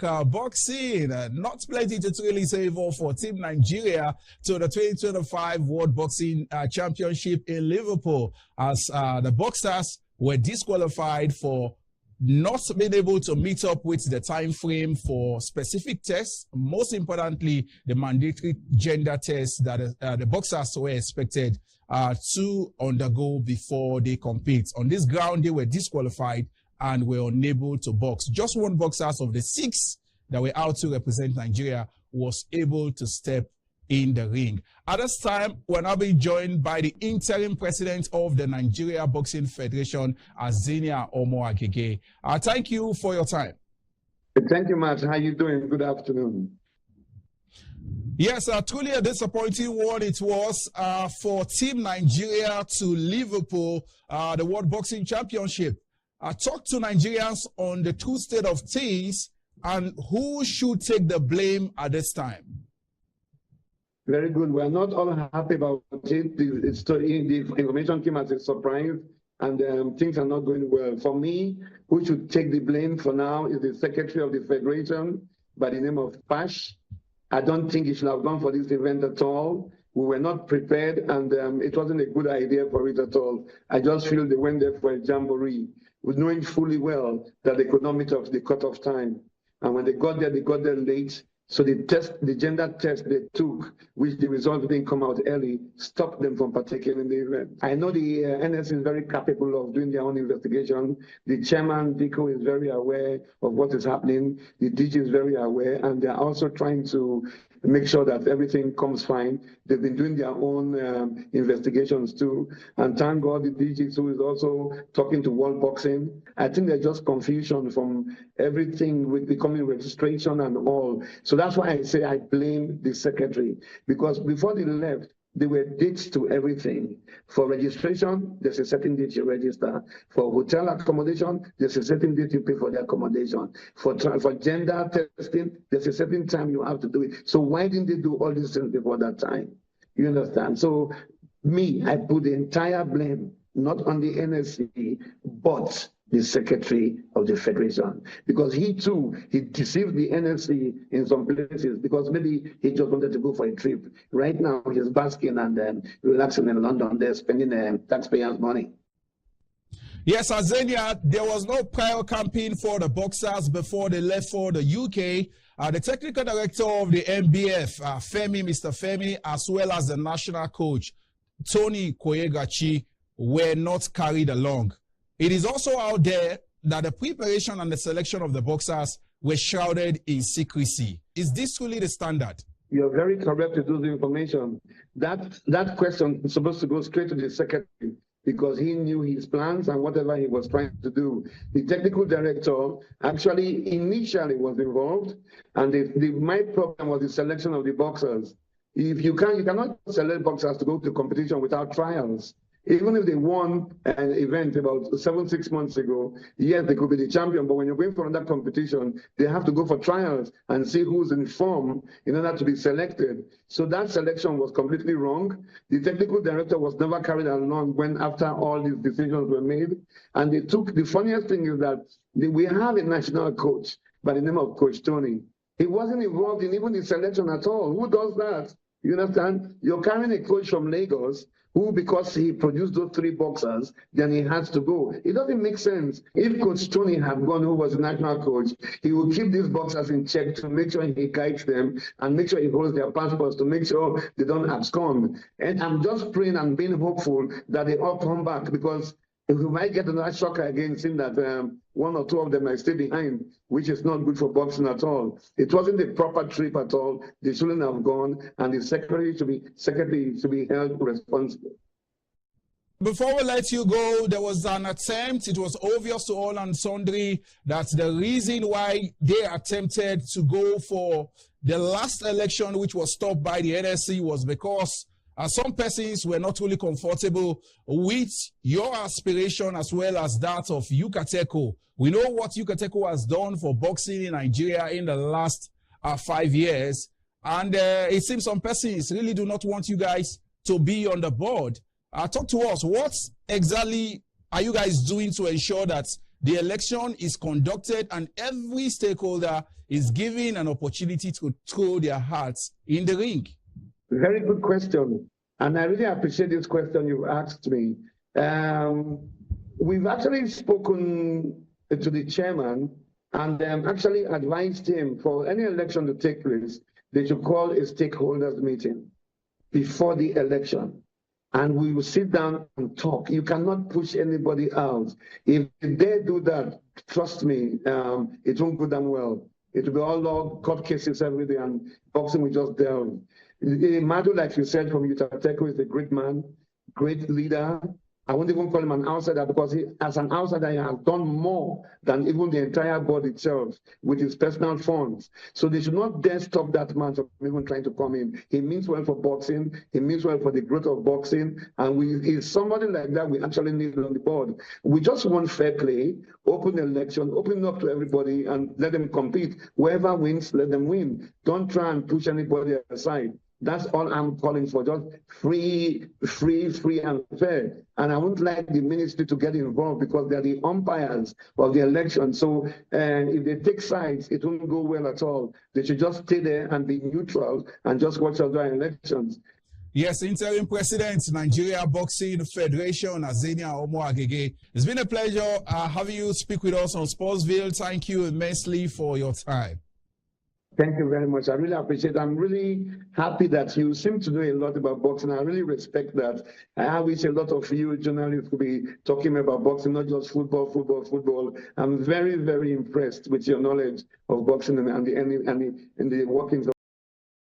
Boxing, not plenty to truly say for Team Nigeria to the 2025 World Boxing Championship in Liverpool, as the boxers were disqualified for not being able to meet up with the time frame for specific tests, most importantly, the mandatory gender tests that the boxers were expected to undergo before they compete. On this ground, they were disqualified and were unable to box. Just one boxer of the 6 that were out to represent Nigeria was able to step in the ring. At this time, we're now being joined by the interim president of the Nigeria Boxing Federation, Azania, Omo-Agege. Thank you for your time. Thank you, Matt. How are you doing? Good afternoon. Yes, truly a disappointing one it was for Team Nigeria to Liverpool, the World Boxing Championship. Talk to Nigerians on the true state of things and who should take the blame at this time. Very good. We are not all happy about it. The information came as a surprise, and things are not going well. For me, who should take the blame for now is the secretary of the federation by the name of Pash. I don't think he should have gone for this event at all. We were not prepared, and it wasn't a good idea for it at all. I just feel they went there for a jamboree, with knowing fully well that they could not meet up the cutoff time. And when they got there late. So the gender test they took, which the results didn't come out early, stopped them from partaking in the event. I know the NS is very capable of doing their own investigation. The chairman, Dico, is very aware of what is happening. The DG is very aware, and they're also trying to make sure that everything comes fine. They've been doing their own investigations too. And thank God the DG too is also talking to World Boxing. I think there's just confusion from everything with becoming registration and all. So that's why I say I blame the secretary, because before they left, there were dates to everything. For registration, there's a certain date you register. For hotel accommodation, there's a certain date you pay for the accommodation. For gender testing, there's a certain time you have to do it. So why didn't they do all these things before that time? You understand? So I put the entire blame, not on the NSC, but the secretary of the federation, because he deceived the NSC in some places, because maybe he just wanted to go for a trip. Right now he's basking and relaxing in London. They're spending taxpayers' money. Yes, Azania, there was no prior campaign for the boxers before they left for the UK. The technical director of the MBF, Mr. Femi, as well as the national coach, Tony Koyegachi, were not carried along. It is also out there that the preparation and the selection of the boxers were shrouded in secrecy. Is this truly the standard? You're very correct with those information. That question is supposed to go straight to the secretary, because he knew his plans and whatever he was trying to do. The technical director actually initially was involved, and my problem was the selection of the boxers. You cannot select boxers to go to competition without trials. Even if they won an event about 6 months ago, yes, they could be the champion, but when you're going for another competition, they have to go for trials and see who's in form in order to be selected. So that selection was completely wrong. The technical director was never carried along when after all these decisions were made. And the funniest thing is that we have a national coach by the name of Coach Tony. He wasn't involved in even the selection at all. Who does that? You understand? You're carrying a coach from Lagos who, because he produced those 3 boxers, then he has to go. It doesn't make sense. If Coach Tony had gone, who was the national coach, he would keep these boxers in check to make sure he guides them and make sure he holds their passports to make sure they don't abscond. And I'm just praying and being hopeful that they all come back, because if we might get another shocker again, seeing that 1 or 2 of them might stay behind, which is not good for boxing at all. It wasn't a proper trip at all. They shouldn't have gone, and the secretary should be held responsible. Before we let you go, there was an attempt. It was obvious to all and sundry that the reason why they attempted to go for the last election, which was stopped by the NSC, was because some persons were not really comfortable with your aspiration as well as that of Yucateko. We know what Yucateko has done for boxing in Nigeria in the last 5 years. And it seems some persons really do not want you guys to be on the board. Talk to us. What exactly are you guys doing to ensure that the election is conducted and every stakeholder is given an opportunity to throw their hearts in the ring? Very good question. And I really appreciate this question you've asked me. We've actually spoken to the chairman and actually advised him for any election to take place, they should call a stakeholders meeting before the election. And we will sit down and talk. You cannot push anybody out. If they do that, trust me, it won't go down well. It will be all law, court cases every day, and boxing will just delve. Madu, like you said, from Utah Tech, is a great man, great leader. I won't even call him an outsider because he, as an outsider, he has done more than even the entire board itself with his personal funds. So they should not dare stop that man from even trying to come in. He means well for boxing. He means well for the growth of boxing. And if somebody like that we actually need on the board. We just want fair play, open election, open up to everybody and let them compete. Whoever wins, let them win. Don't try and push anybody aside. That's all I'm calling for, just free and fair. And I wouldn't like the ministry to get involved because they're the umpires of the election. So if they take sides, it won't go well at all. They should just stay there and be neutral and just watch other elections. Yes, Interim President, Nigeria Boxing Federation, Azania Omo-Agege. It's been a pleasure having you speak with us on Sportsville. Thank you immensely for your time. Thank you very much. I really appreciate it. I'm really happy that you seem to know a lot about boxing. I really respect that. I wish a lot of you journalists could be talking about boxing, not just football. I'm very, very impressed with your knowledge of boxing and the workings of